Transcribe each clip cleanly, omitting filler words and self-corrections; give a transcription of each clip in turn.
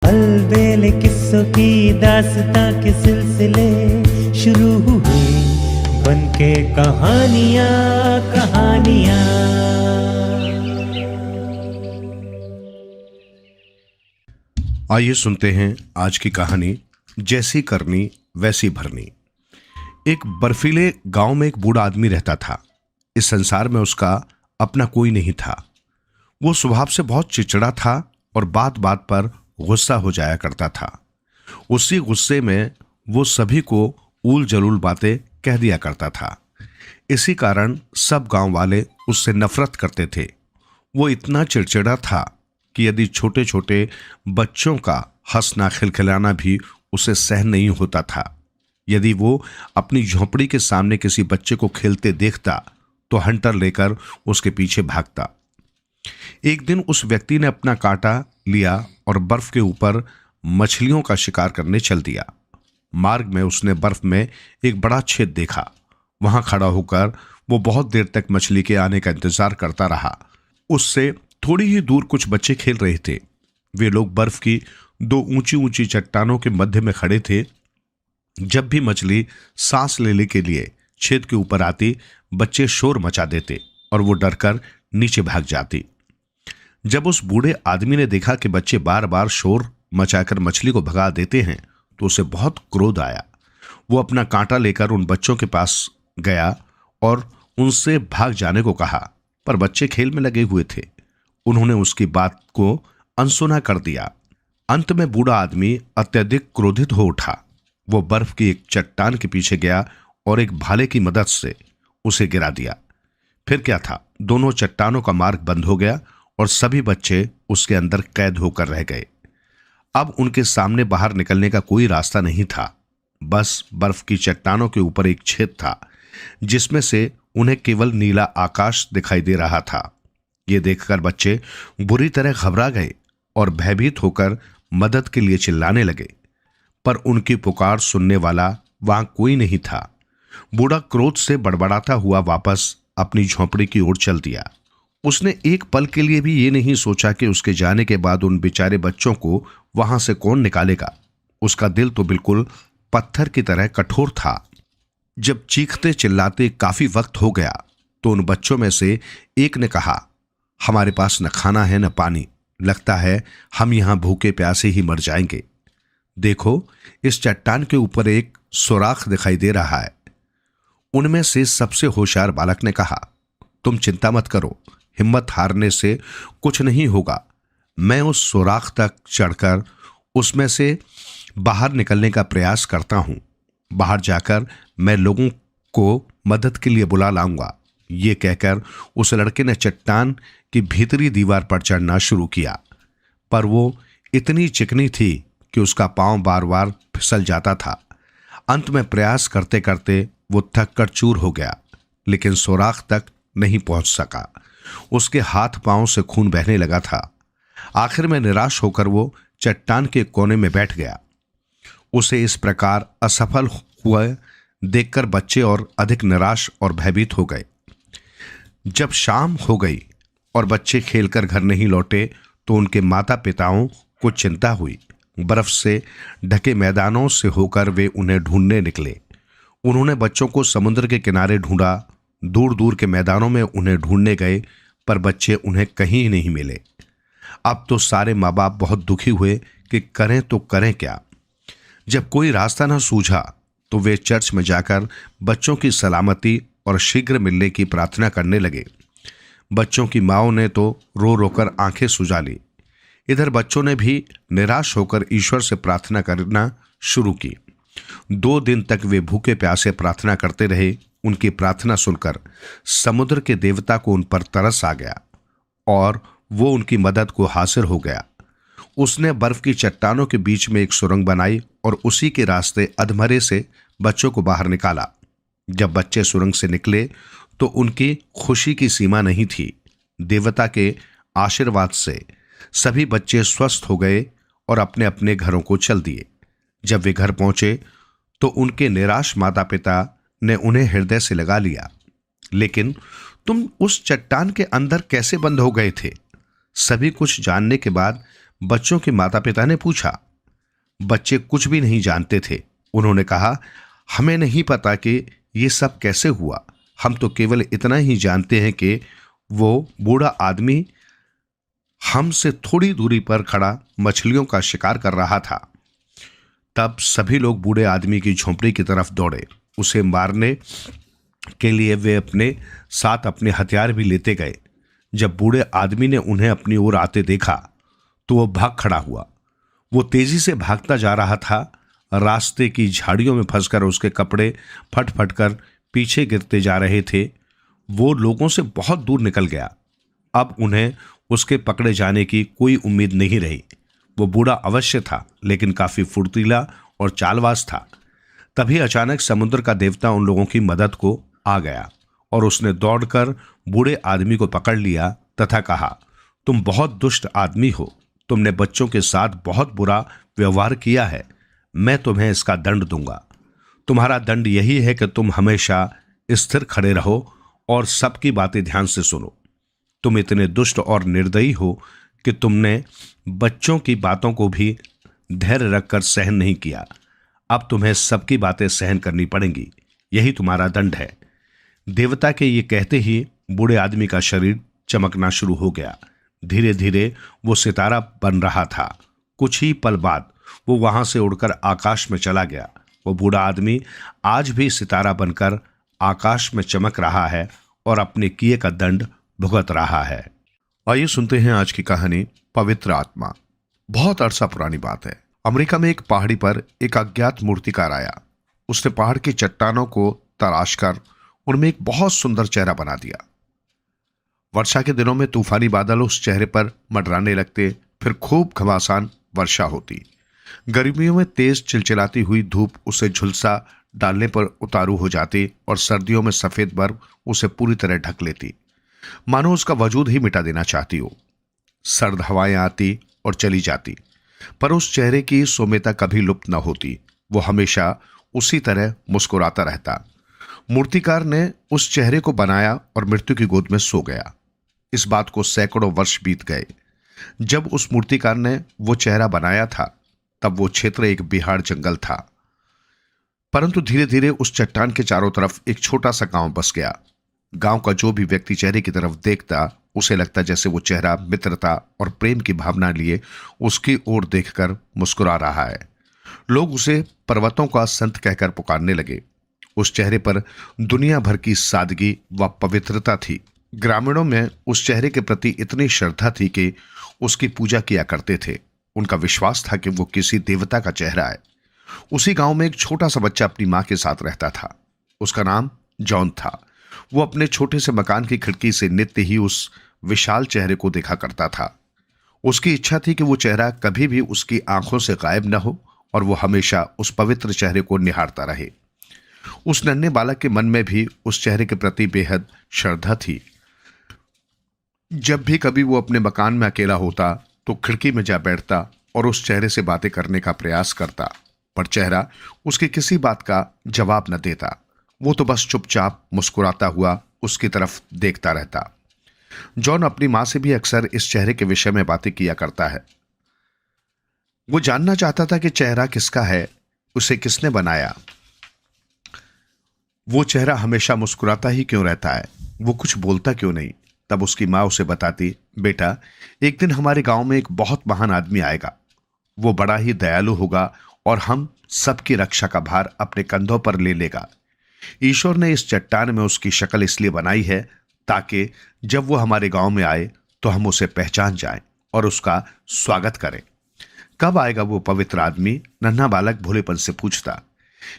अलबेले किस्सों की दास्तां के सिलसिले शुरू हुए, बनके कहानियां कहानियां। आइए सुनते हैं आज की कहानी, जैसी करनी वैसी भरनी। एक बर्फीले गांव में एक बूढ़ा आदमी रहता था। इस संसार में उसका अपना कोई नहीं था। वो स्वभाव से बहुत चिड़चिड़ा था और बात बात पर गुस्सा हो जाया करता था। उसी गुस्से में वो सभी को ऊल जलूल बातें कह दिया करता था। इसी कारण सब गांव वाले उससे नफरत करते थे। वो इतना चिड़चिड़ा था कि यदि छोटे छोटे बच्चों का हंसना खिलखिलाना भी उसे सहन नहीं होता था। यदि वो अपनी झोंपड़ी के सामने किसी बच्चे को खेलते देखता तो हंटर लेकर उसके पीछे भागता। एक दिन उस व्यक्ति ने अपना कांटा लिया और बर्फ के ऊपर मछलियों का शिकार करने चल दिया। मार्ग में उसने बर्फ में एक बड़ा छेद देखा। वहां खड़ा होकर वो बहुत देर तक मछली के आने का इंतजार करता रहा। उससे थोड़ी ही दूर कुछ बच्चे खेल रहे थे। वे लोग बर्फ की दो ऊंची ऊंची चट्टानों के मध्य में खड़े थे। जब भी मछली सांस लेने के लिए छेद के ऊपर आती, बच्चे शोर मचा देते और वो डरकर नीचे भाग जाती। जब उस बूढ़े आदमी ने देखा कि बच्चे बार बार शोर मचाकर मछली को भगा देते हैं तो उसे बहुत क्रोध आया। वो अपना कांटा लेकर उन बच्चों के पास गया और उनसे भाग जाने को कहा, पर बच्चे खेल में लगे हुए थे। उन्होंने उसकी बात को अनसुना कर दिया। अंत में बूढ़ा आदमी अत्यधिक क्रोधित हो उठा। वो बर्फ की एक चट्टान के पीछे गया और एक भाले की मदद से उसे गिरा दिया। फिर क्या था, दोनों चट्टानों का मार्ग बंद हो गया और सभी बच्चे उसके अंदर कैद होकर रह गए। अब उनके सामने बाहर निकलने का कोई रास्ता नहीं था। बस बर्फ की चट्टानों के ऊपर एक छेद था जिसमें से उन्हें केवल नीला आकाश दिखाई दे रहा था। ये देखकर बच्चे बुरी तरह घबरा गए और भयभीत होकर मदद के लिए चिल्लाने लगे, पर उनकी पुकार सुनने वाला वहां कोई नहीं था। बूढ़ा क्रोध से बड़बड़ाता हुआ वापस अपनी झोंपड़ी की ओर चल दिया। उसने एक पल के लिए भी ये नहीं सोचा कि उसके जाने के बाद उन बेचारे बच्चों को वहां से कौन निकालेगा। उसका दिल तो बिल्कुल पत्थर की तरह कठोर था। जब चीखते चिल्लाते काफी वक्त हो गया तो उन बच्चों में से एक ने कहा, हमारे पास न खाना है न पानी, लगता है हम यहां भूखे प्यासे ही मर जाएंगे। देखो, इस चट्टान के ऊपर एक सुराख दिखाई दे रहा है। उनमें से सबसे होशियार बालक ने कहा, तुम चिंता मत करो, हिम्मत हारने से कुछ नहीं होगा। मैं उस सुराख तक चढ़कर उसमें से बाहर निकलने का प्रयास करता हूं। बाहर जाकर मैं लोगों को मदद के लिए बुला लाऊंगा। ये कहकर उस लड़के ने चट्टान की भीतरी दीवार पर चढ़ना शुरू किया, पर वो इतनी चिकनी थी कि उसका पांव बार बार फिसल जाता था। अंत में प्रयास करते करते वो थक कर चूर हो गया, लेकिन सुराख तक नहीं पहुंच सका। उसके हाथ पांव से खून बहने लगा था। आखिर में निराश होकर वो चट्टान के कोने में बैठ गया। उसे इस प्रकार असफल हुआ देखकर बच्चे और अधिक निराश और भयभीत हो गए। जब शाम हो गई और बच्चे खेलकर घर नहीं लौटे तो उनके माता पिताओं को चिंता हुई। बर्फ से ढके मैदानों से होकर वे उन्हें ढूंढने निकले। उन्होंने बच्चों को समुद्र के किनारे ढूंढा, दूर दूर के मैदानों में उन्हें ढूंढने गए, पर बच्चे उन्हें कहीं नहीं मिले। अब तो सारे माँ बाप बहुत दुखी हुए कि करें तो करें क्या। जब कोई रास्ता न सूझा तो वे चर्च में जाकर बच्चों की सलामती और शीघ्र मिलने की प्रार्थना करने लगे। बच्चों की माँओं ने तो रो रोकर आंखें सुजा ली। इधर बच्चों ने भी निराश होकर ईश्वर से प्रार्थना करना शुरू की। 2 दिन तक वे भूखे प्यासे प्रार्थना करते रहे। उनकी प्रार्थना सुनकर समुद्र के देवता को उन पर तरस आ गया और वो उनकी मदद को हासिल हो गया। उसने बर्फ की चट्टानों के बीच में एक सुरंग बनाई और उसी के रास्ते अधमरे से बच्चों को बाहर निकाला। जब बच्चे सुरंग से निकले तो उनकी खुशी की सीमा नहीं थी। देवता के आशीर्वाद से सभी बच्चे स्वस्थ हो गए और अपने अपने घरों को चल दिए। जब वे घर पहुंचे तो उनके निराश माता पिता ने उन्हें हृदय से लगा लिया। लेकिन तुम उस चट्टान के अंदर कैसे बंद हो गए थे? सभी कुछ जानने के बाद बच्चों के माता पिता ने पूछा। बच्चे कुछ भी नहीं जानते थे। उन्होंने कहा, हमें नहीं पता कि ये सब कैसे हुआ। हम तो केवल इतना ही जानते हैं कि वो बूढ़ा आदमी हमसे थोड़ी दूरी पर खड़ा मछलियों का शिकार कर रहा था। तब सभी लोग बूढ़े आदमी की झोंपड़ी की तरफ दौड़े। उसे मारने के लिए वे अपने साथ अपने हथियार भी लेते गए। जब बूढ़े आदमी ने उन्हें अपनी ओर आते देखा तो वो भाग खड़ा हुआ। वो तेजी से भागता जा रहा था। रास्ते की झाड़ियों में फंसकर उसके कपड़े फट फट कर पीछे गिरते जा रहे थे। वो लोगों से बहुत दूर निकल गया। अब उन्हें उसके पकड़े जाने की कोई उम्मीद नहीं रही। वो बूढ़ा अवश्य था, लेकिन काफी फुर्तीला और चालबाज था। तभी अचानक समुद्र का देवता उन लोगों की मदद को आ गया और उसने दौड़कर बूढ़े आदमी को पकड़ लिया तथा कहा, तुम बहुत दुष्ट आदमी हो। तुमने बच्चों के साथ बहुत बुरा व्यवहार किया है। मैं तुम्हें इसका दंड दूंगा। तुम्हारा दंड यही है कि तुम हमेशा स्थिर खड़े रहो और सबकी बातें ध्यान से सुनो। तुम इतने दुष्ट और निर्दयी हो कि तुमने बच्चों की बातों को भी धैर्य रखकर सहन नहीं किया। अब तुम्हें सबकी बातें सहन करनी पड़ेंगी। यही तुम्हारा दंड है। देवता के ये कहते ही बूढ़े आदमी का शरीर चमकना शुरू हो गया। धीरे धीरे वो सितारा बन रहा था। कुछ ही पल बाद वो वहां से उड़कर आकाश में चला गया। वो बूढ़ा आदमी आज भी सितारा बनकर आकाश में चमक रहा है और अपने किए का दंड भुगत रहा है। आइए सुनते हैं आज की कहानी, पवित्र आत्मा। बहुत अरसा पुरानी बात है। अमेरिका में एक पहाड़ी पर एक अज्ञात मूर्तिकार आया। उसने पहाड़ की चट्टानों को तराश कर उनमें एक बहुत सुंदर चेहरा बना दिया। वर्षा के दिनों में तूफानी बादल उस चेहरे पर मंडराने लगते, फिर खूब घमासान वर्षा होती। गर्मियों में तेज चिलचिलाती हुई धूप उसे झुलसा डालने पर उतारू हो जाती और सर्दियों में सफेद बर्फ उसे पूरी तरह ढक लेती, मानो उसका वजूद ही मिटा देना चाहती हो। सर्द हवाएं आती और चली जाती, पर उस चेहरे की सौम्यता कभी लुप्त न होती। वो हमेशा उसी तरह मुस्कुराता रहता। मूर्तिकार ने उस चेहरे को बनाया और मृत्यु की गोद में सो गया। इस बात को सैकड़ों वर्ष बीत गए। जब उस मूर्तिकार ने वो चेहरा बनाया था, तब वो क्षेत्र एक बिहार जंगल था। परंतु धीरे धीरे उस चट्टान के चारों तरफ एक छोटा सा गांव बस गया। गांव का जो भी व्यक्ति चेहरे की तरफ देखता, उसे लगता जैसे वो चेहरा मित्रता और प्रेम की भावना लिए उसकी ओर देखकर मुस्कुरा रहा है। लोग उसे पर्वतों का संत कहकर पुकारने लगे। उस चेहरे पर दुनिया भर की सादगी व पवित्रता थी। ग्रामीणों में उस चेहरे के प्रति इतनी श्रद्धा थी कि उसकी पूजा किया करते थे। उनका विश्वास था कि वो किसी देवता का चेहरा है। उसी गांव में एक छोटा सा बच्चा अपनी मां के साथ रहता था। उसका नाम जॉन था। वो अपने छोटे से मकान की खिड़की से नित्य ही उस विशाल चेहरे को देखा करता था। उसकी इच्छा थी कि वो चेहरा कभी भी उसकी आंखों से गायब न हो और वो हमेशा उस पवित्र चेहरे को निहारता रहे। उस नन्हे बालक के मन में भी उस चेहरे के प्रति बेहद श्रद्धा थी। जब भी कभी वो अपने मकान में अकेला होता तो खिड़की में जा बैठता और उस चेहरे से बातें करने का प्रयास करता, पर चेहरा उसकी किसी बात का जवाब न देता। वो तो बस चुपचाप मुस्कुराता हुआ उसकी तरफ देखता रहता। जॉन अपनी मां से भी अक्सर इस चेहरे के विषय में बातें किया करता है। वो जानना चाहता था कि चेहरा किसका है, उसे किसने बनाया, वो चेहरा हमेशा मुस्कुराता ही क्यों रहता है, वो कुछ बोलता क्यों नहीं। तब उसकी मां उसे बताती, बेटा, एक दिन हमारे गांव में एक बहुत महान आदमी आएगा। वो बड़ा ही दयालु होगा और हम सबकी रक्षा का भार अपने कंधों पर ले लेगा। ईश्वर ने इस चट्टान में उसकी शक्ल इसलिए बनाई है ताकि जब वो हमारे गांव में आए तो हम उसे पहचान जाएं और उसका स्वागत करें। कब आएगा वो पवित्र आदमी? नन्हा बालक भोलेपन से पूछता।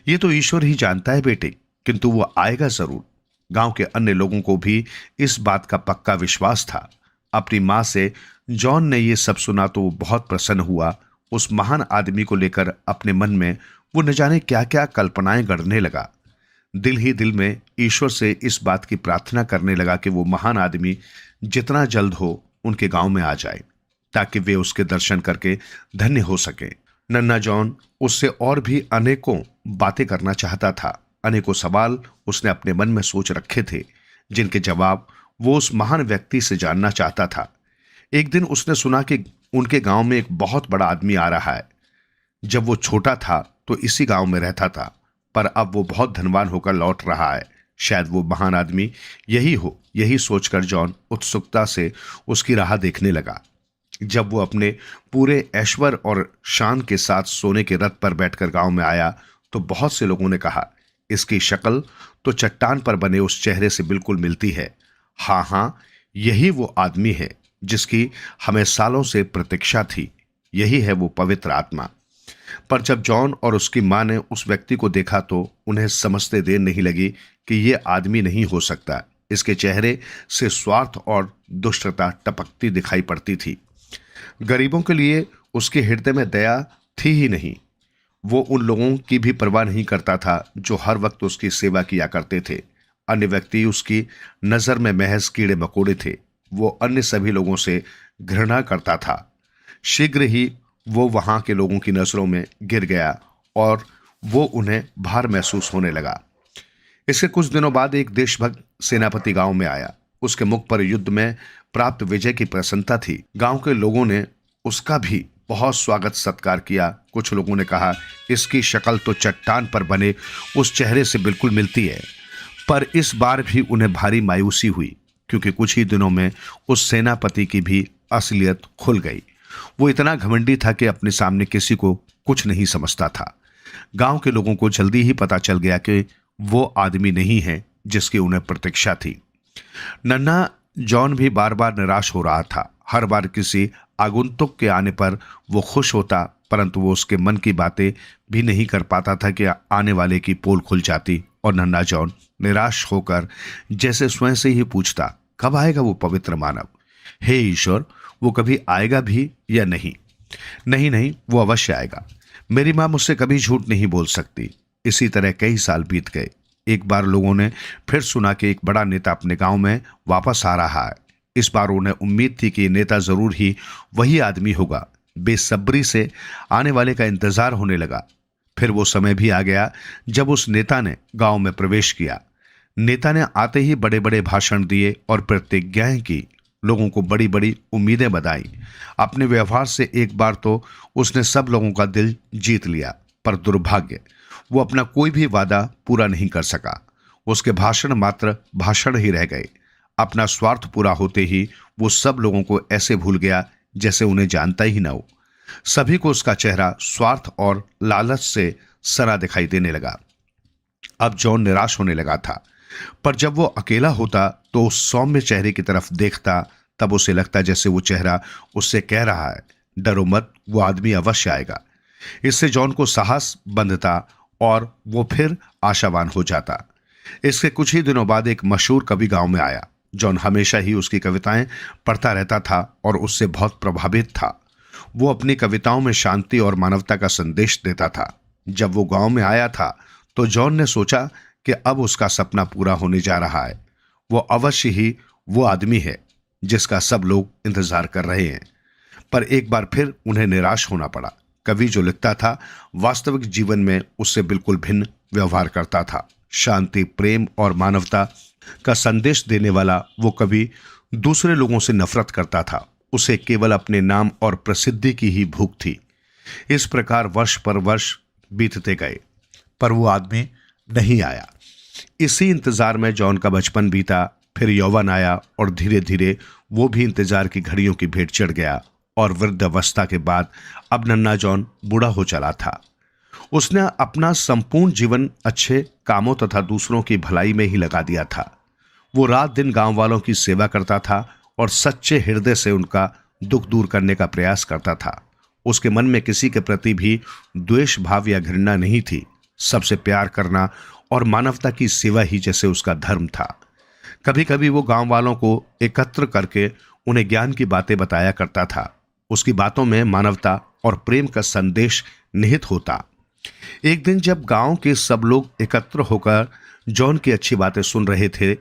ये तो ईश्वर ही जानता है बेटे, किंतु वो आएगा जरूर। गांव के अन्य लोगों को भी इस बात का पक्का विश्वास था। अपनी मां से जॉन ने ये सब सुना तो वो बहुत प्रसन्न हुआ। उस महान आदमी को लेकर अपने मन में वो न जाने क्या क्या कल्पनाएं गढ़ने लगा। दिल ही दिल में ईश्वर से इस बात की प्रार्थना करने लगा कि वो महान आदमी जितना जल्द हो उनके गांव में आ जाए ताकि वे उसके दर्शन करके धन्य हो सके। नन्हा जॉन उससे और भी अनेकों बातें करना चाहता था। अनेकों सवाल उसने अपने मन में सोच रखे थे जिनके जवाब वो उस महान व्यक्ति से जानना चाहता था। एक दिन उसने सुना कि उनके गांव में एक बहुत बड़ा आदमी आ रहा है। जब वो छोटा था तो इसी गांव में रहता था, पर अब वो बहुत धनवान होकर लौट रहा है। शायद वो महान आदमी यही हो। यही सोचकर जॉन उत्सुकता से उसकी राह देखने लगा। जब वो अपने पूरे ऐश्वर्य और शान के साथ सोने के रथ पर बैठकर गांव में आया तो बहुत से लोगों ने कहा, इसकी शक्ल तो चट्टान पर बने उस चेहरे से बिल्कुल मिलती है। हाँ हाँ, यही वो आदमी है जिसकी हमें सालों से प्रतीक्षा थी। यही है वो पवित्र आत्मा। पर जब जॉन और उसकी मां ने उस व्यक्ति को देखा तो उन्हें समझते देर नहीं लगी कि ये आदमी नहीं हो सकता। इसके चेहरे से स्वार्थ और दुष्टता टपकती दिखाई पड़ती थी। गरीबों के लिए उसके हृदय में दया थी ही नहीं। वो उन लोगों की भी परवाह नहीं करता था जो हर वक्त उसकी सेवा किया करते थे। अन्य व्यक्ति उसकी नजर में महज कीड़े मकोड़े थे। वो अन्य सभी लोगों से घृणा करता था। शीघ्र ही वो वहां के लोगों की नजरों में गिर गया और वो उन्हें भार महसूस होने लगा। इसके कुछ दिनों बाद एक देशभक्त सेनापति गांव में आया। उसके मुख पर युद्ध में प्राप्त विजय की प्रसन्नता थी। गांव के लोगों ने उसका भी बहुत स्वागत सत्कार किया। कुछ लोगों ने कहा, इसकी शक्ल तो चट्टान पर बने उस चेहरे से बिल्कुल मिलती है। पर इस बार भी उन्हें भारी मायूसी हुई, क्योंकि कुछ ही दिनों में उस सेनापति की भी असलियत खुल गई। वो इतना घमंडी था कि अपने सामने किसी को कुछ नहीं समझता था। गांव के लोगों को जल्दी ही पता चल गया कि वो आदमी नहीं है जिसकी उन्हें प्रतीक्षा थी। नन्हा जॉन भी बार बार निराश हो रहा था। हर बार किसी आगंतुक के आने पर वो खुश होता, परंतु वो उसके मन की बातें भी नहीं कर पाता था कि आने वाले की पोल खुल जाती और नन्हा जॉन निराश होकर जैसे स्वयं से ही पूछता, कब आएगा वो पवित्र मानव? हे ईश्वर, वो कभी आएगा भी या नहीं? नहीं नहीं, वो अवश्य आएगा। मेरी मां मुझसे कभी झूठ नहीं बोल सकती। इसी तरह कई साल बीत गए। एक बार लोगों ने फिर सुना कि एक बड़ा नेता अपने गांव में वापस आ रहा है। इस बार उन्हें उम्मीद थी कि नेता जरूर ही वही आदमी होगा। बेसब्री से आने वाले का इंतजार होने लगा। फिर वो समय भी आ गया जब उस नेता ने गांव में प्रवेश किया। नेता ने आते ही बड़े बड़े भाषण दिए और प्रतिज्ञाएं की। लोगों को बड़ी बड़ी उम्मीदें बधाई। अपने व्यवहार से एक बार तो उसने सब लोगों का दिल जीत लिया, पर दुर्भाग्य, वो अपना कोई भी वादा पूरा नहीं कर सका। उसके भाषण मात्र भाषण ही रह गए। अपना स्वार्थ पूरा होते ही वो सब लोगों को ऐसे भूल गया जैसे उन्हें जानता ही न हो। सभी को उसका चेहरा स्वार्थ और लालच से सना दिखाई देने लगा। अब जॉन निराश होने लगा था, पर जब वो अकेला होता तो उस सौम्य चेहरे की तरफ देखता, तब उसे लगता जैसे वो चेहरा उससे कह रहा है, डरो मत, वो आदमी अवश्य आएगा। इससे जॉन को साहस बंधता और वो फिर आशावान हो जाता। इसके कुछ ही दिनों बाद एक मशहूर कवि गांव में आया। जॉन हमेशा ही उसकी कविताएं पढ़ता रहता था और उससे बहुत प्रभावित था। वो अपनी कविताओं में शांति और मानवता का संदेश देता था। जब वो गांव में आया था तो जॉन ने सोचा कि अब उसका सपना पूरा होने जा रहा है। वो अवश्य ही वो आदमी है जिसका सब लोग इंतजार कर रहे हैं। पर एक बार फिर उन्हें निराश होना पड़ा। कवि जो लिखता था, वास्तविक जीवन में उससे बिल्कुल भिन्न व्यवहार करता था। शांति, प्रेम और मानवता का संदेश देने वाला वो कवि दूसरे लोगों से नफरत करता था। उसे केवल अपने नाम और प्रसिद्धि की ही भूख थी। इस प्रकार वर्ष पर वर्ष बीतते गए, पर वो आदमी नहीं आया। इसी इंतजार में जॉन का बचपन बीता। फिर यौवन आया और धीरे धीरे वो भी इंतजार की घड़ियों की भेंट चढ़ गया और वृद्धावस्था के बाद अब नन्हा जॉन बूढ़ा हो चला था। उसने अपना संपूर्ण जीवन अच्छे कामों तथा दूसरों की भलाई में ही लगा दिया था। वो रात दिन गांव वालों की सेवा करता था और सच्चे हृदय से उनका दुख दूर करने का प्रयास करता था। उसके मन में किसी के प्रति भी द्वेष भाव या घृणा नहीं थी। सबसे प्यार करना और मानवता की सेवा ही जैसे उसका धर्म था। कभी कभी वो गांव वालों को एकत्र करके उन्हें ज्ञान की बातें बताया करता था। उसकी बातों में मानवता और प्रेम का संदेश निहित होता। एक दिन जब गांव के सब लोग एकत्र होकर जॉन की अच्छी बातें सुन रहे थे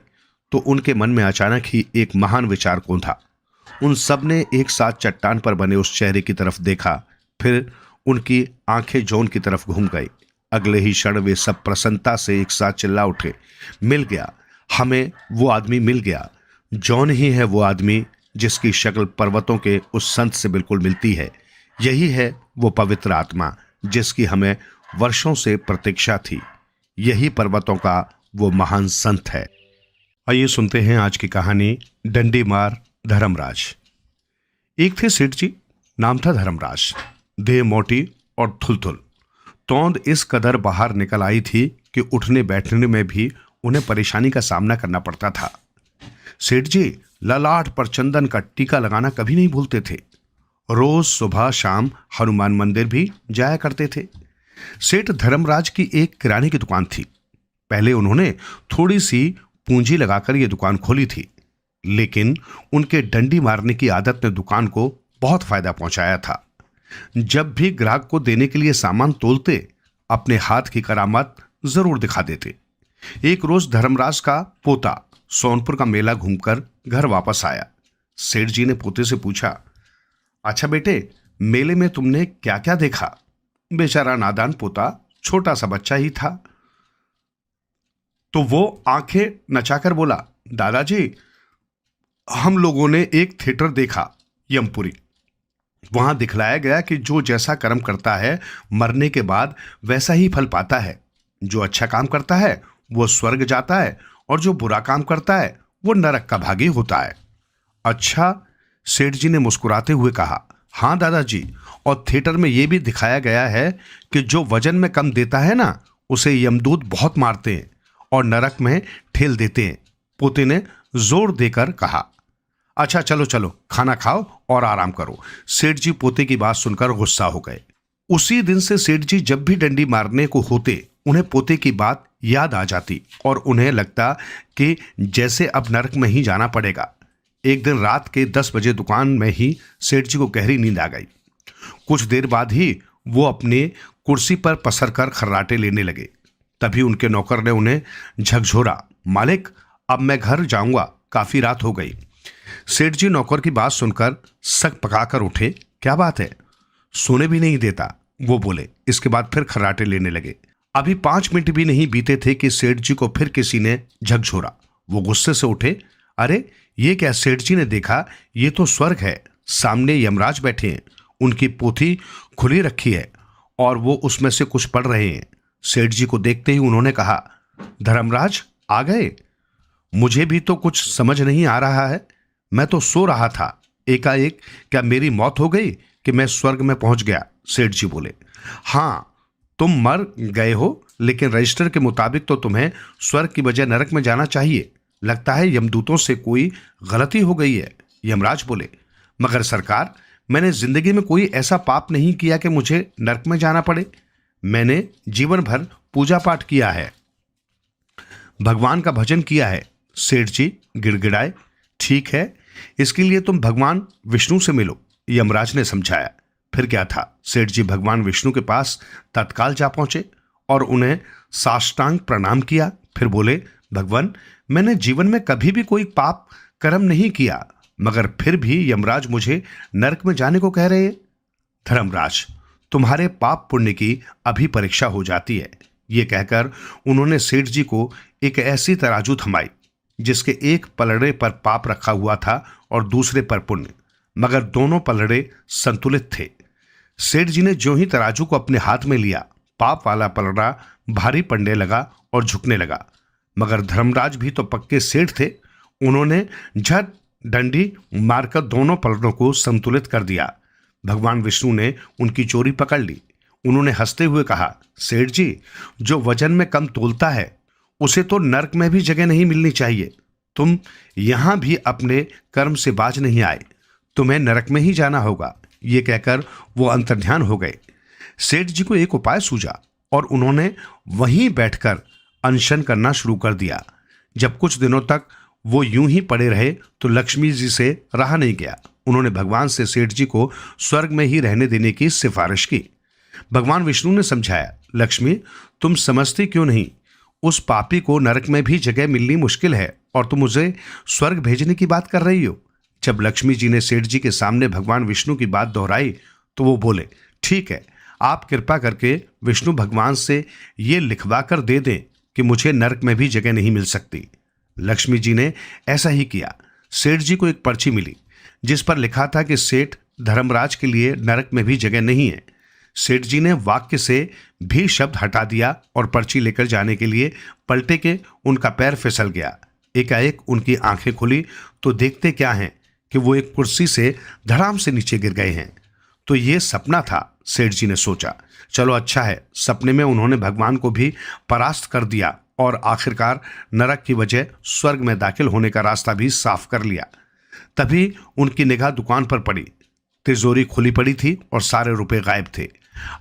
तो उनके मन में अचानक ही एक महान विचार कौंधा। उन सब ने एक साथ चट्टान पर बने उस चेहरे की तरफ देखा। फिर उनकी आंखें जॉन की तरफ घूम गई। अगले ही क्षण वे सब प्रसन्नता से एक साथ चिल्ला उठे, मिल गया, हमें वो आदमी मिल गया। जॉन ही है वो आदमी जिसकी शक्ल पर्वतों के उस संत से बिल्कुल मिलती है। यही है वो पवित्र आत्मा जिसकी हमें वर्षों से प्रतीक्षा थी। यही पर्वतों का वो महान संत है। आइए सुनते हैं आज की कहानी डंडी मार धर्मराज। एक थे सेठ जी, नाम था धर्मराज। देह मोटी और थुलथुल, तौंद इस कदर बाहर निकल आई थी कि उठने बैठने में भी उन्हें परेशानी का सामना करना पड़ता था। सेठ जी ललाट पर चंदन का टीका लगाना कभी नहीं भूलते थे। रोज सुबह शाम हनुमान मंदिर भी जाया करते थे। सेठ धर्मराज की एक किराने की दुकान थी। पहले उन्होंने थोड़ी सी पूंजी लगाकर यह दुकान खोली थी, लेकिन उनके डंडी मारने की आदत ने दुकान को बहुत फायदा पहुंचाया था। जब भी ग्राहक को देने के लिए सामान तोलते, अपने हाथ की करामात जरूर दिखा देते। एक रोज धर्मराज का पोता सोनपुर का मेला घूमकर घर वापस आया। सेठ जी ने पोते से पूछा, अच्छा बेटे, मेले में तुमने क्या क्या देखा? बेचारा नादान पोता छोटा सा बच्चा ही था, तो वो आंखें नचाकर बोला, दादाजी हम लोगों ने एक थिएटर देखा, यमपुरी। वहां दिखलाया गया कि जो जैसा कर्म करता है मरने के बाद वैसा ही फल पाता है। जो अच्छा काम करता है वो स्वर्ग जाता है और जो बुरा काम करता है वो नरक का भागी होता है। अच्छा, सेठ जी ने मुस्कुराते हुए कहा, हाँ दादाजी, और थिएटर में यह भी दिखाया गया है कि जो वजन में कम देता है ना, उसे यमदूत बहुत मारते हैं और नरक में ठेल देते हैं। पोते ने जोर देकर कहा, अच्छा चलो चलो खाना खाओ और आराम करो। सेठ जी पोते की बात सुनकर गुस्सा हो गए। उसी दिन से सेठ जी जब भी डंडी मारने को होते, उन्हें पोते की बात याद आ जाती और उन्हें लगता कि जैसे अब नरक में ही जाना पड़ेगा। एक दिन रात के 10 बजे दुकान में ही सेठ जी को गहरी नींद आ गई। कुछ देर बाद ही वो अपने कुर्सी पर पसर कर खर्राटे लेने लगे। तभी उनके नौकर ने उन्हें झकझोरा, मालिक अब मैं घर जाऊंगा, काफी रात हो गई। सेठ जी नौकर की बात सुनकर सक पकाकर उठे। क्या बात है? सोने भी नहीं देता, वो बोले। इसके बाद फिर खर्राटे लेने लगे। अभी 5 मिनट भी नहीं बीते थे कि सेठ जी को फिर किसी ने झकझोरा। वो गुस्से से उठे, अरे ये क्या? सेठ जी ने देखा, ये तो स्वर्ग है, सामने यमराज बैठे हैं, उनकी पोथी खुली रखी है और वो उसमें से कुछ पढ़ रहे हैं। सेठ जी को देखते ही उन्होंने कहा, धर्मराज आ गए? मुझे भी तो कुछ समझ नहीं आ रहा है, मैं तो सो रहा था, एकाएक क्या मेरी मौत हो गई कि मैं स्वर्ग में पहुंच गया? सेठ जी बोले, हाँ तुम मर गए हो, लेकिन रजिस्टर के मुताबिक तो तुम्हें स्वर्ग की बजाय नरक में जाना चाहिए। लगता है यमदूतों से कोई गलती हो गई है। यमराज बोले, मगर सरकार, मैंने जिंदगी में कोई ऐसा पाप नहीं किया कि मुझे नरक में जाना पड़े। मैंने जीवन भर पूजा पाठ किया है, भगवान का भजन किया है। सेठ जी गिड़गिड़ाए, ठीक है, इसके लिए तुम भगवान विष्णु से मिलो, यमराज ने समझाया। फिर क्या था, सेठ जी भगवान विष्णु के पास तत्काल जा पहुंचे और उन्हें साष्टांग प्रणाम किया। फिर बोले, भगवान मैंने जीवन में कभी भी कोई पाप कर्म नहीं किया, मगर फिर भी यमराज मुझे नरक में जाने को कह रहे हैं। धर्मराज, तुम्हारे पाप पुण्य की अभी परीक्षा हो जाती है। ये कहकर उन्होंने सेठ जी को एक ऐसी तराजू थमाई जिसके एक पलड़े पर पाप रखा हुआ था और दूसरे पर पुण्य, मगर दोनों पलड़े संतुलित थे। सेठ जी ने जो ही तराजू को अपने हाथ में लिया, पाप वाला पलड़ा भारी पड़ने लगा और झुकने लगा। मगर धर्मराज भी तो पक्के सेठ थे, उन्होंने झट डंडी मारकर दोनों पलड़ों को संतुलित कर दिया। भगवान विष्णु ने उनकी चोरी पकड़ ली। उन्होंने हंसते हुए कहा, सेठ जी, जो वजन में कम तोलता है उसे तो नरक में भी जगह नहीं मिलनी चाहिए। तुम यहां भी अपने कर्म से बाज नहीं आए, तुम्हें नरक में ही जाना होगा। ये कहकर वो अंतर्ध्यान हो गए। सेठ जी को एक उपाय सूझा और उन्होंने वहीं बैठकर अनशन करना शुरू कर दिया। जब कुछ दिनों तक वो यूं ही पड़े रहे तो लक्ष्मी जी से रहा नहीं गया। उन्होंने भगवान से सेठ जी को स्वर्ग में ही रहने देने की सिफारिश की। भगवान विष्णु ने समझाया, लक्ष्मी तुम समझती क्यों नहीं, उस पापी को नरक में भी जगह मिलनी मुश्किल है और तुम उसे स्वर्ग भेजने की बात कर रही हो। जब लक्ष्मी जी ने सेठ जी के सामने भगवान विष्णु की बात दोहराई तो वो बोले, ठीक है, आप कृपा करके विष्णु भगवान से ये लिखवा कर दे दें कि मुझे नरक में भी जगह नहीं मिल सकती। लक्ष्मी जी ने ऐसा ही किया। सेठ जी को एक पर्ची मिली जिस पर लिखा था कि सेठ धर्मराज के लिए नरक में भी जगह नहीं है। सेठ जी ने वाक्य से भी शब्द हटा दिया और पर्ची लेकर जाने के लिए पलटे के उनका पैर फिसल गया। एकाएक उनकी आंखें खुली तो देखते क्या हैं कि वो एक कुर्सी से धड़ाम से नीचे गिर गए हैं। तो ये सपना था, सेठ जी ने सोचा। चलो अच्छा है, सपने में उन्होंने भगवान को भी परास्त कर दिया और आखिरकार नरक की वजह स्वर्ग में दाखिल होने का रास्ता भी साफ कर लिया। तभी उनकी निगाह दुकान पर पड़ी। तिजोरी खुली पड़ी थी और सारे रुपए गायब थे।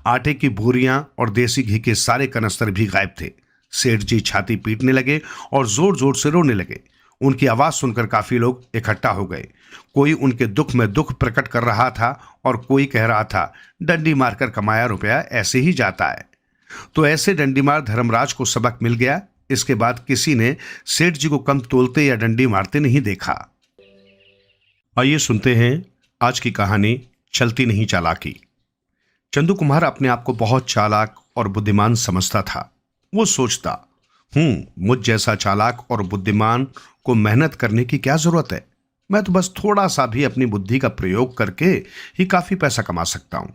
आटे की बोरियां और देसी घी के सारे कनस्तर भी गायब थे। सेठ जी छाती पीटने लगे और जोर जोर से रोने लगे। उनकी आवाज सुनकर काफी लोग इकट्ठा हो गए। कोई उनके दुख में दुख प्रकट कर रहा था और कोई कह रहा था, डंडी मारकर कमाया रुपया ऐसे ही जाता है। तो ऐसे डंडी मार धर्मराज को सबक मिल गया। इसके बाद किसी ने सेठ जी को कम तोलते या डंडी मारते नहीं देखा। आइए सुनते हैं आज की कहानी, चलती नहीं चालाकी। चंदू कुमार अपने आप को बहुत चालाक और बुद्धिमान समझता था। वो सोचता, मुझ जैसा चालाक और बुद्धिमान को मेहनत करने की क्या जरूरत है। मैं तो बस थोड़ा सा भी अपनी बुद्धि का प्रयोग करके ही काफी पैसा कमा सकता हूं।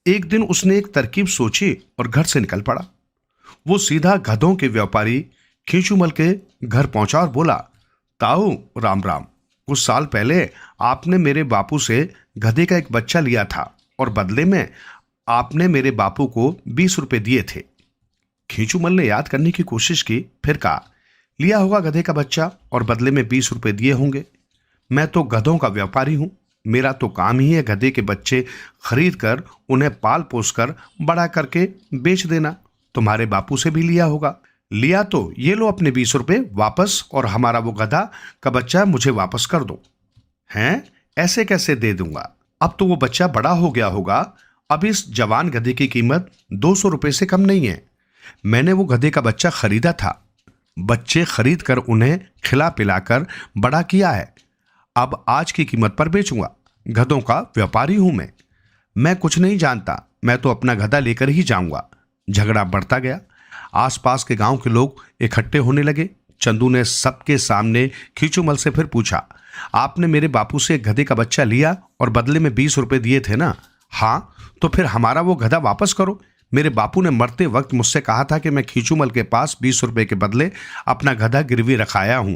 एक दिन उसने एक तरकीब सोची और घर से निकल पड़ा। वो सीधा गधों के व्यापारी खींचूमल के घर पहुंचा और बोला, ताऊ राम राम, कुछ साल पहले आपने मेरे बापू से गधे का एक बच्चा लिया था और बदले में आपने मेरे बापू को 20 रुपए दिए थे। खींचूमल ने याद करने की कोशिश की, फिर कहा, लिया होगा गधे का बच्चा और बदले में 20 रुपए दिए होंगे। मैं तो गधों का व्यापारी हूं। मेरा तो काम ही है गधे के बच्चे खरीद कर उन्हें पाल पोस कर बड़ा करके बेच देना। तुम्हारे बापू से भी लिया होगा। लिया तो ये लो अपने 20 रुपए वापस और हमारा वो गधा का बच्चा मुझे वापस कर दो। हैं? ऐसे कैसे दे दूंगा? अब तो वो बच्चा बड़ा हो गया होगा। अब इस जवान गधे की कीमत 200 रुपए से कम नहीं है। मैंने वो गधे का बच्चा खरीदा था। बच्चे खरीद कर उन्हें खिला पिलाकर बड़ा किया है। अब आज की कीमत पर बेचूंगा। गधों का व्यापारी हूं मैं कुछ नहीं जानता। मैं तो अपना गधा लेकर ही जाऊंगा। झगड़ा बढ़ता गया। आसपास के गांव के लोग इकट्ठे होने लगे। चंदू ने सबके सामने खींचूमल से फिर पूछा, आपने मेरे बापू से गधे का बच्चा लिया और बदले में 20 रुपए दिए थे ना? हाँ, तो फिर हमारा वो गधा वापस करो। मेरे बापू ने मरते वक्त मुझसे कहा था कि मैं खींचूमल के पास 20 रुपए के बदले अपना गधा गिरवी रखाया हूं।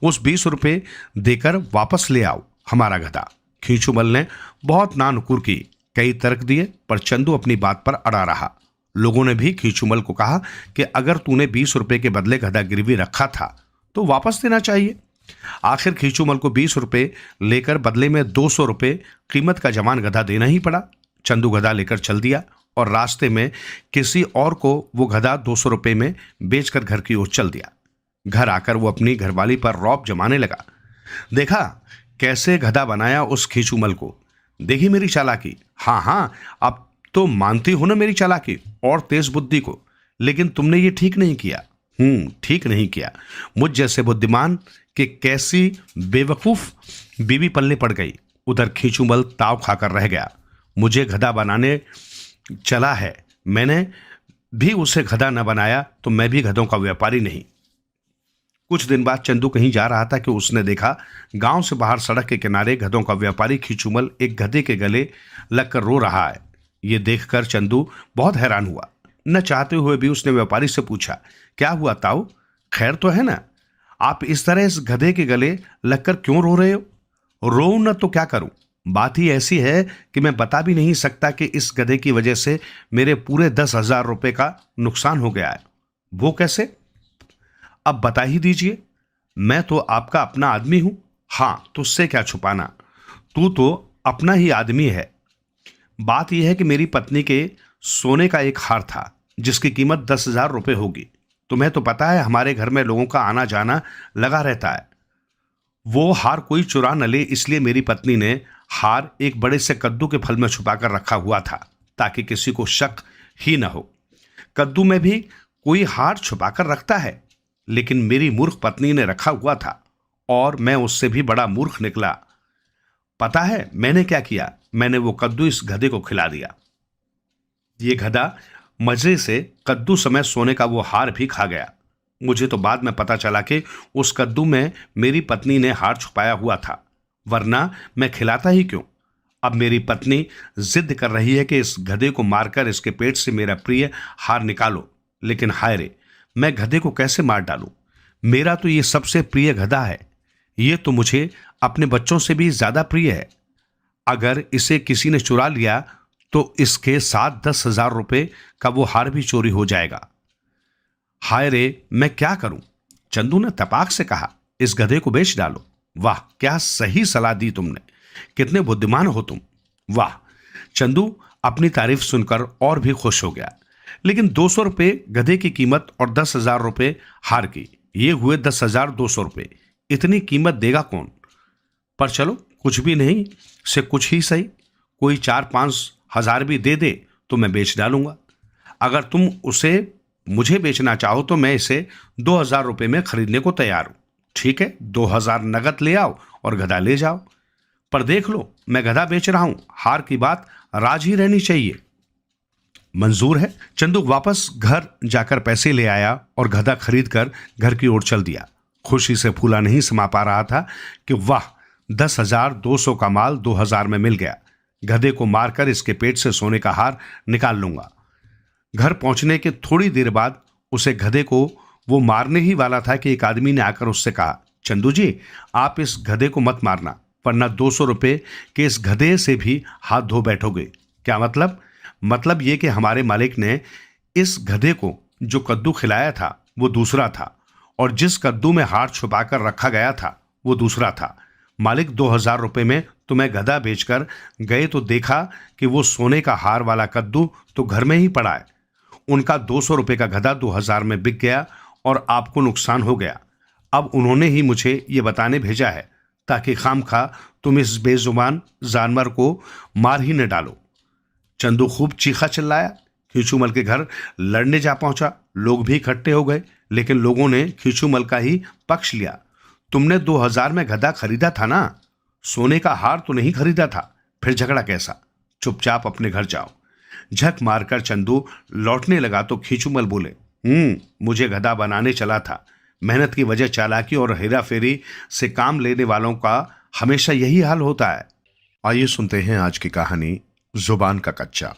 उस 20 रुपए देकर वापस ले आओ हमारा गधा। खींचूमल ने बहुत नानुकुर की, कई तर्क दिए, पर चंदू अपनी बात पर अड़ा रहा। लोगों ने भी खींचूमल को कहा कि अगर तूने 20 रुपए के बदले गधा गिरवी रखा था तो वापस देना चाहिए। आखिर खींचूमल को 20 रुपए लेकर बदले में 200 रुपए कीमत का जवान गधा देना ही पड़ा। चंदू गधा लेकर चल दिया और रास्ते में किसी और को वो गधा 200 रुपए में बेचकर घर की ओर चल दिया। घर आकर वो अपनी घरवाली पर रौब जमाने लगा। देखा कैसे गधा बनाया उस खींचूमल को। देखी मेरी चालाकी। हाँ, अब तो मानती हो ना मेरी चालाकी और तेज बुद्धि को। लेकिन तुमने ये ठीक नहीं किया। ठीक नहीं किया। मुझ जैसे बुद्धिमान कि कैसी बेवकूफ बीवी पल्ले पड़ गई। उधर खींचूमल ताव खाकर रह गया। मुझे गधा बनाने चला है, मैंने भी उसे गधा न बनाया तो मैं भी गधों का व्यापारी नहीं। कुछ दिन बाद चंदू कहीं जा रहा था कि उसने देखा गांव से बाहर सड़क के किनारे गधों का व्यापारी खींचूमल एक गधे के गले लगकर रो रहा है। ये देखकर चंदू बहुत हैरान हुआ। न चाहते हुए भी उसने व्यापारी से पूछा, क्या हुआ ताऊ, खैर तो है ना? आप इस तरह इस गधे के गले लगकर क्यों रो रहे हो? रो न तो क्या करूं? बात ही ऐसी है कि मैं बता भी नहीं सकता कि इस गधे की वजह से मेरे पूरे 10,000 रुपए का नुकसान हो गया है। वो कैसे? अब बता ही दीजिए। मैं तो आपका अपना आदमी हूं। हाँ, तुझसे क्या छुपाना, तू तो अपना ही आदमी है। बात यह है कि मेरी पत्नी के सोने का एक हार था जिसकी कीमत 10,000 रुपए होगी। तुम्हें तो पता है हमारे घर में लोगों का आना जाना लगा रहता है। वो हार कोई चुरा न ले, इसलिए मेरी पत्नी ने हार एक बड़े से कद्दू के फल में छुपाकर रखा हुआ था ताकि किसी को शक ही न हो। कद्दू में भी कोई हार छुपाकर रखता है, लेकिन मेरी मूर्ख पत्नी ने रखा हुआ था और मैं उससे भी बड़ा मूर्ख निकला। पता है मैंने क्या किया? मैंने वो कद्दू इस गधे को खिला दिया। ये गधा मजे से कद्दू समय सोने का वो हार भी खा गया। मुझे तो बाद में पता चला कि उस कद्दू में मेरी पत्नी ने हार छुपाया हुआ था। वरना मैं खिलाता ही क्यों। अब मेरी पत्नी जिद कर रही है कि इस गधे को मारकर इसके पेट से मेरा प्रिय हार निकालो, लेकिन हाय रे, मैं गधे को कैसे मार डालूं? मेरा तो ये सबसे प्रिय गधा है। ये तो मुझे अपने बच्चों से भी ज्यादा प्रिय है। अगर इसे किसी ने चुरा लिया तो इसके 7-10 हजार रुपए का वो हार भी चोरी हो जाएगा। हाय रे, मैं क्या करूं? चंदू ने तपाक से कहा, इस गधे को बेच डालो। वाह, क्या सही सलाह दी तुमने, कितने बुद्धिमान हो तुम। वाह। चंदू अपनी तारीफ सुनकर और भी खुश हो गया। लेकिन 200 रुपए गधे की कीमत और 10,000 रुपए हार की, ये हुए 10,200 रुपए। इतनी कीमत देगा कौन? पर चलो, कुछ भी नहीं से कुछ ही सही, कोई 4-5 हजार भी दे दे तो मैं बेच डालूंगा। अगर तुम उसे मुझे बेचना चाहो तो मैं इसे 2,000 रुपए में खरीदने को तैयार हूं। ठीक है, 2,000 नगद ले आओ और गधा ले जाओ। पर देख लो, मैं गधा बेच रहा हूं, हार की बात राज ही रहनी चाहिए। मंजूर है। चंदू वापस घर जाकर पैसे ले आया और गधा खरीद कर घर की ओर चल दिया। खुशी से फूला नहीं समा पा रहा था कि वाह, 10,200 का माल 2,000 में मिल गया। गधे को मारकर इसके पेट से सोने का हार निकाल लूंगा। घर पहुंचने के थोड़ी देर बाद उसे गधे को वो मारने ही वाला था कि एक आदमी ने आकर उससे कहा, चंदू जी, आप इस गधे को मत मारना, वरना 200 रुपए के इस गधे से भी हाथ धो बैठोगे। क्या मतलब? मतलब ये कि हमारे मालिक ने इस गधे को जो कद्दू खिलाया था वो दूसरा था, और जिस कद्दू में हार छुपाकर रखा गया था वो दूसरा था। मालिक 2,000 रुपए में तुम्हें गधा बेचकर गए तो देखा कि वो सोने का हार वाला कद्दू तो घर में ही पड़ा है। उनका 200 रुपए का गधा 2,000 में बिक गया और आपको नुकसान हो गया। अब उन्होंने ही मुझे ये बताने भेजा है ताकि खामखा तुम इस बेजुबान जानवर को मार ही न डालो। चंदू खूब चीखा चिल्लाया। खींचूमल के घर लड़ने जा पहुंचा। लोग भी इकट्ठे हो गए, लेकिन लोगों ने खींचूमल का ही पक्ष लिया। तुमने 2,000 में गधा खरीदा था ना, सोने का हार तो नहीं खरीदा था, फिर झगड़ा कैसा? चुपचाप अपने घर जाओ। झक मारकर चंदू लौटने लगा तो खींचूमल बोले, मुझे गधा बनाने चला था। मेहनत की वजह चालाकी और हेरा फेरी से काम लेने वालों का हमेशा यही हाल होता है। आइए सुनते हैं आज की कहानी, जुबान का कच्चा।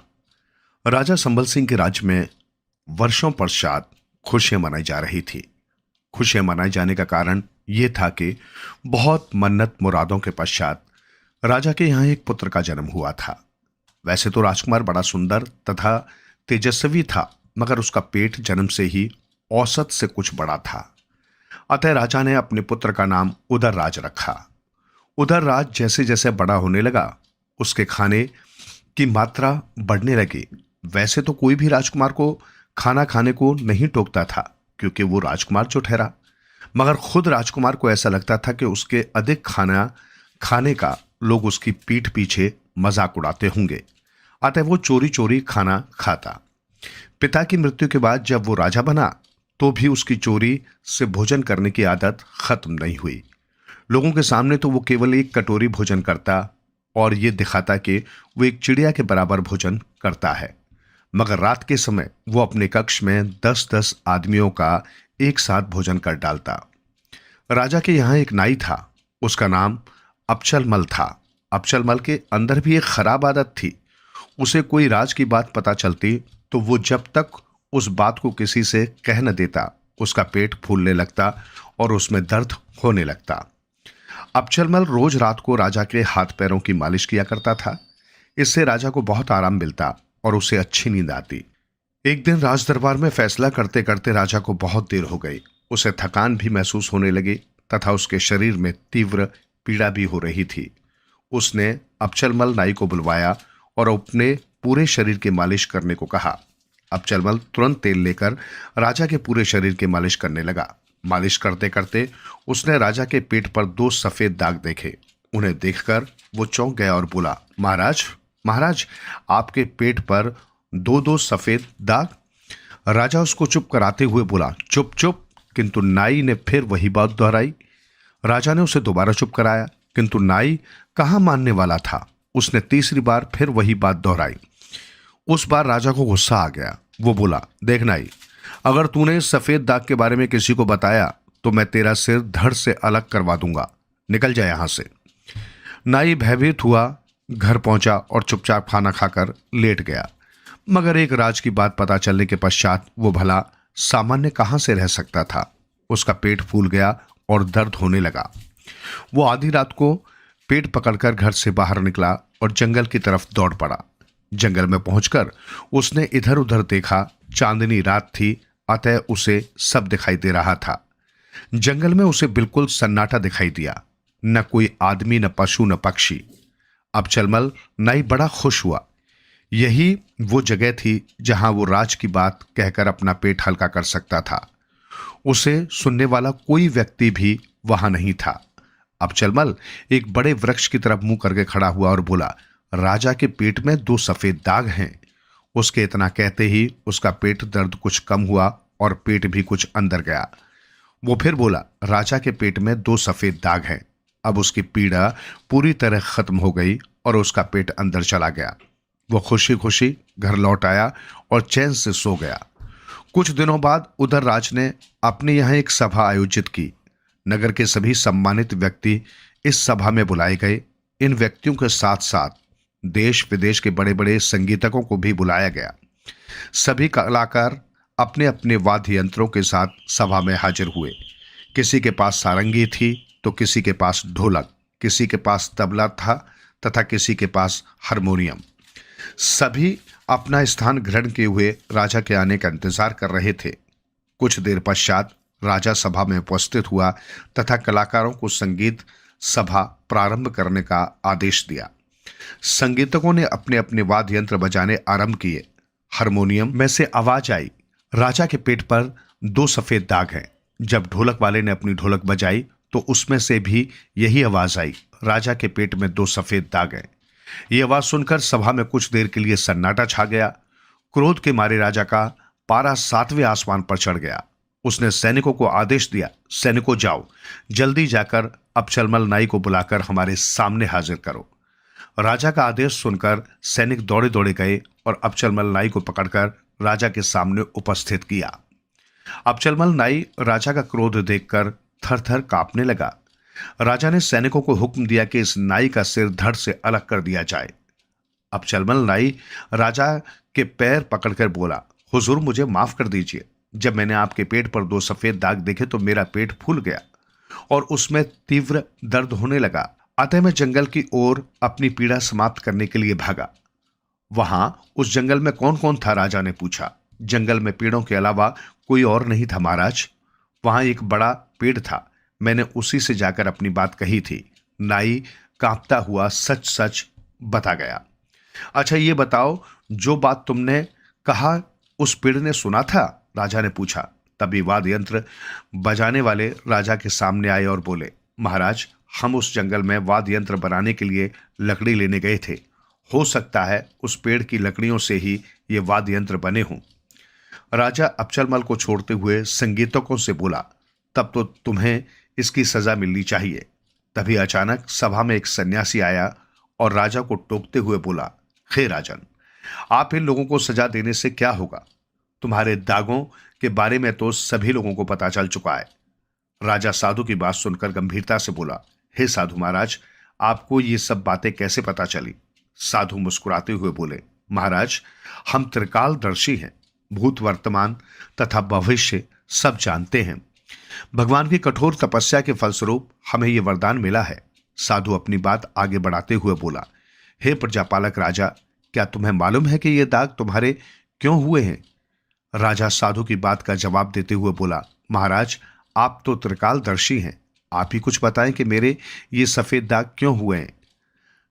राजा संभल सिंह के राज्य में वर्षों पश्चात खुशियां मनाई जा रही थी। खुशियां मनाए जाने का कारण यह था कि बहुत मन्नत मुरादों के पश्चात राजा के यहाँ एक पुत्र का जन्म हुआ था। वैसे तो राजकुमार बड़ा सुंदर तथा तेजस्वी था, मगर उसका पेट जन्म से ही औसत से कुछ बड़ा था। अतः राजा ने अपने पुत्र का नाम उदयराज रखा। उदयराज जैसे जैसे बड़ा होने लगा, उसके खाने की मात्रा बढ़ने लगी। वैसे तो कोई भी राजकुमार को खाना खाने को नहीं टोकता था, क्योंकि वो राजकुमार जो ठहरा, मगर खुद राजकुमार को ऐसा लगता था कि उसके अधिक खाना खाने का लोग उसकी पीठ पीछे मजाक उड़ाते होंगे। अतः वो चोरी चोरी खाना खाता। पिता की मृत्यु के बाद जब वो राजा बना तो भी उसकी चोरी से भोजन करने की आदत खत्म नहीं हुई। लोगों के सामने तो वो केवल एक कटोरी भोजन करता और ये दिखाता कि वो एक चिड़िया के बराबर भोजन करता है, मगर रात के समय वो अपने कक्ष में 10-10 आदमियों का एक साथ भोजन कर डालता। राजा के यहाँ एक नाई था, उसका नाम अबचलमल था। अबचलमल के अंदर भी एक खराब आदत थी। उसे कोई राज की बात पता चलती तो वो जब तक उस बात को किसी से कह न देता, उसका पेट फूलने लगता और उसमें दर्द होने लगता। अबचलमल रोज रात को राजा के हाथ पैरों की मालिश किया करता था। इससे राजा को बहुत आराम मिलता और उसे अच्छी नींद आती। एक दिन राज दरबार में फैसला करते करते राजा को बहुत देर हो गई। उसे थकान भी महसूस होने लगी तथा उसके शरीर में तीव्र पीड़ा भी हो रही थी। उसने अबचलमल नाई को बुलवाया और अपने पूरे शरीर की मालिश करने को कहा। अबचलमल तुरंत तेल लेकर राजा के पूरे शरीर की मालिश करने लगा। मालिश करते करते उसने राजा के पेट पर 2 सफेद दाग देखे। उन्हें देखकर वो चौंक गया और बोला, महाराज महाराज, आपके पेट पर 2-2 सफेद दाग। राजा उसको चुप कराते हुए बोला, चुप चुप। किंतु नाई ने फिर वही बात दोहराई। राजा ने उसे दोबारा चुप कराया, किंतु नाई कहाँ मानने वाला था। उसने तीसरी बार फिर वही बात दोहराई। उस बार राजा को गुस्सा आ गया। वो बोला, देख नाई, अगर तूने इस सफेद दाग के बारे में किसी को बताया तो मैं तेरा सिर धड़ से अलग करवा दूंगा। निकल जा यहां से। नाई भयभीत हुआ, घर पहुंचा और चुपचाप खाना खाकर लेट गया। मगर एक राज की बात पता चलने के पश्चात वो भला सामान्य कहां से रह सकता था। उसका पेट फूल गया और दर्द होने लगा। वो आधी रात को पेट पकड़कर घर से बाहर निकला और जंगल की तरफ दौड़ पड़ा। जंगल में पहुंचकर उसने इधर उधर देखा। चांदनी रात थी, अतः उसे सब दिखाई दे रहा था। जंगल में उसे बिल्कुल सन्नाटा दिखाई दिया, न कोई आदमी, न पशु, न पक्षी। अबचलमल नाई बड़ा खुश हुआ। यही वो जगह थी जहां वो राज की बात कहकर अपना पेट हल्का कर सकता था। उसे सुनने वाला कोई व्यक्ति भी वहां नहीं था। अबचलमल एक बड़े वृक्ष की तरफ मुंह करके खड़ा हुआ और बोला, राजा के पेट में 2 सफेद दाग हैं। उसके इतना कहते ही उसका पेट दर्द कुछ कम हुआ और पेट भी कुछ अंदर गया। वो फिर बोला, राजा के पेट में 2 सफेद दाग हैं। अब उसकी पीड़ा पूरी तरह खत्म हो गई और उसका पेट अंदर चला गया। वो खुशी खुशी घर लौट आया और चैन से सो गया। कुछ दिनों बाद उधर राज ने अपने यहाँ एक सभा आयोजित की। नगर के सभी सम्मानित व्यक्ति इस सभा में बुलाए गए। इन व्यक्तियों के साथ साथ देश विदेश के बड़े बड़े संगीतकों को भी बुलाया गया। सभी कलाकार अपने अपने वाद्य यंत्रों के साथ सभा में हाजिर हुए। किसी के पास सारंगी थी तो किसी के पास ढोलक, किसी के पास तबला था तथा किसी के पास हारमोनियम। सभी अपना स्थान ग्रहण किए हुए राजा के आने का इंतजार कर रहे थे। कुछ देर पश्चात राजा सभा में उपस्थित हुआ तथा कलाकारों को संगीत सभा प्रारंभ करने का आदेश दिया। संगीतकों ने अपने अपने वाद्य यंत्र बजाने आरंभ किए। हारमोनियम में से आवाज आई, राजा के पेट पर 2 सफेद दाग हैं। जब ढोलक वाले ने अपनी ढोलक बजाई तो उसमें से भी यही आवाज आई, राजा के पेट में 2 सफेद दाग हैं। ये आवाज सुनकर सभा में कुछ देर के लिए सन्नाटा छा गया। क्रोध के मारे राजा का पारा 7वें आसमान पर चढ़ गया। उसने सैनिकों को आदेश दिया, सैनिकों जाओ, जल्दी जाकर अबचलमल नाई को बुलाकर हमारे सामने हाजिर करो। राजा का आदेश सुनकर सैनिक दौड़े दौड़े गए और अबचलमल नाई को पकड़कर राजा के सामने उपस्थित किया। अबचलमल नाई राजा का क्रोध देखकर थर थर कांपने लगा। राजा ने सैनिकों को हुक्म दिया कि इस नाई का सिर धड़ से अलग कर दिया जाए। अबचलमल नाई राजा के पैर पकड़कर बोला, हुजूर मुझे माफ कर दीजिए। जब मैंने आपके पेट पर 2 सफेद दाग देखे तो मेरा पेट फूल गया और उसमें तीव्र दर्द होने लगा। अतः मैं जंगल की ओर अपनी पीड़ा समाप्त करने के लिए भागा। वहां उस जंगल में कौन कौन था? राजा ने पूछा। जंगल में पेड़ों के अलावा कोई और नहीं था महाराज। वहां एक बड़ा पेड़ था, मैंने उसी से जाकर अपनी बात कही थी। नाई कांपता हुआ सच सच बता गया। अच्छा ये बताओ, जो बात तुमने कहा उस पेड़ ने सुना था? राजा ने पूछा। तभी वाद्य यंत्र बजाने वाले राजा के सामने आए और बोले, महाराज हम उस जंगल में वाद्य यंत्र बनाने के लिए लकड़ी लेने गए थे। हो सकता है उस पेड़ की लकड़ियों से ही ये वाद्य यंत्र बने हों। राजा अबचलमल को छोड़ते हुए संगीतकों से बोला, तब तो तुम्हें इसकी सजा मिलनी चाहिए। तभी अचानक सभा में एक सन्यासी आया और राजा को टोकते हुए बोला, हे राजन, आप इन लोगों को सजा देने से क्या होगा? तुम्हारे दागों के बारे में तो सभी लोगों को पता चल चुका है। राजा साधु की बात सुनकर गंभीरता से बोला, हे साधु महाराज, आपको ये सब बातें कैसे पता चली? साधु मुस्कुराते हुए बोले, महाराज हम त्रिकालदर्शी हैं, भूत वर्तमान तथा भविष्य सब जानते हैं। भगवान की कठोर तपस्या के फलस्वरूप हमें यह वरदान मिला है। साधु अपनी बात आगे बढ़ाते हुए बोला, हे प्रजापालक राजा, क्या तुम्हें मालूम है कि ये दाग तुम्हारे क्यों हुए हैं? राजा साधु की बात का जवाब देते हुए बोला, महाराज आप तो त्रिकालदर्शी हैं, आप ही कुछ बताएं कि मेरे ये सफेद दाग क्यों हुए हैं।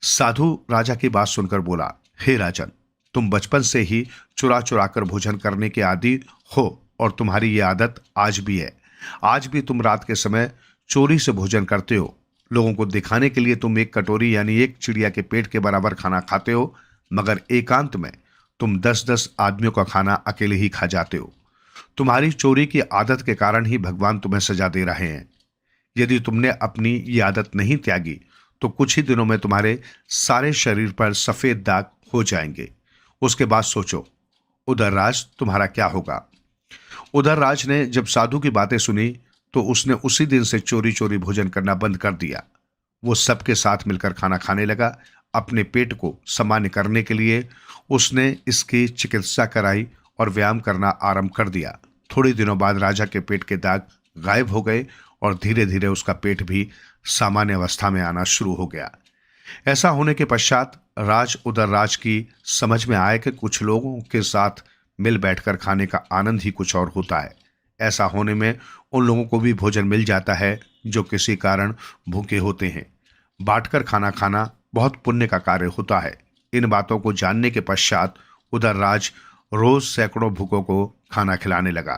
साधु राजा की बात सुनकर बोला, हे राजन, तुम बचपन से ही चुरा चुरा कर भोजन करने के आदी हो और तुम्हारी ये आदत आज भी है। आज भी तुम रात के समय चोरी से भोजन करते हो। लोगों को दिखाने के लिए तुम एक कटोरी यानी एक चिड़िया के पेट के बराबर खाना खाते हो, मगर एकांत में तुम 10-10 आदमियों का खाना अकेले ही खा जाते हो। तुम्हारी चोरी की आदत के कारण ही भगवान तुम्हें सजा दे रहे हैं। यदि तुमने अपनी ये आदत नहीं त्यागी तो कुछ ही दिनों में तुम्हारे सारे शरीर पर सफेद दाग हो जाएंगे। उसके बाद सोचो उदयराज तुम्हारा क्या होगा। उदयराज ने जब साधु की बातें सुनी तो उसने उसी दिन से चोरी चोरी भोजन करना बंद कर दिया। वो सबके साथ मिलकर खाना खाने लगा। अपने पेट को सामान्य करने के लिए उसने इसकी चिकित्सा कराई और व्यायाम करना आरंभ कर दिया। थोड़े दिनों बाद राजा के पेट के दाग गायब हो गए और धीरे धीरे उसका पेट भी सामान्य अवस्था में आना शुरू हो गया। ऐसा होने के पश्चात राज उदयराज की समझ में आया कि कुछ लोगों के साथ मिल बैठकर खाने का आनंद ही कुछ और होता है। ऐसा होने में उन लोगों को भी भोजन मिल जाता है जो किसी कारण भूखे होते हैं। बांटकर खाना खाना बहुत पुण्य का कार्य होता है। इन बातों को जानने के पश्चात उदयराज रोज सैकड़ों भूखों को खाना खिलाने लगा।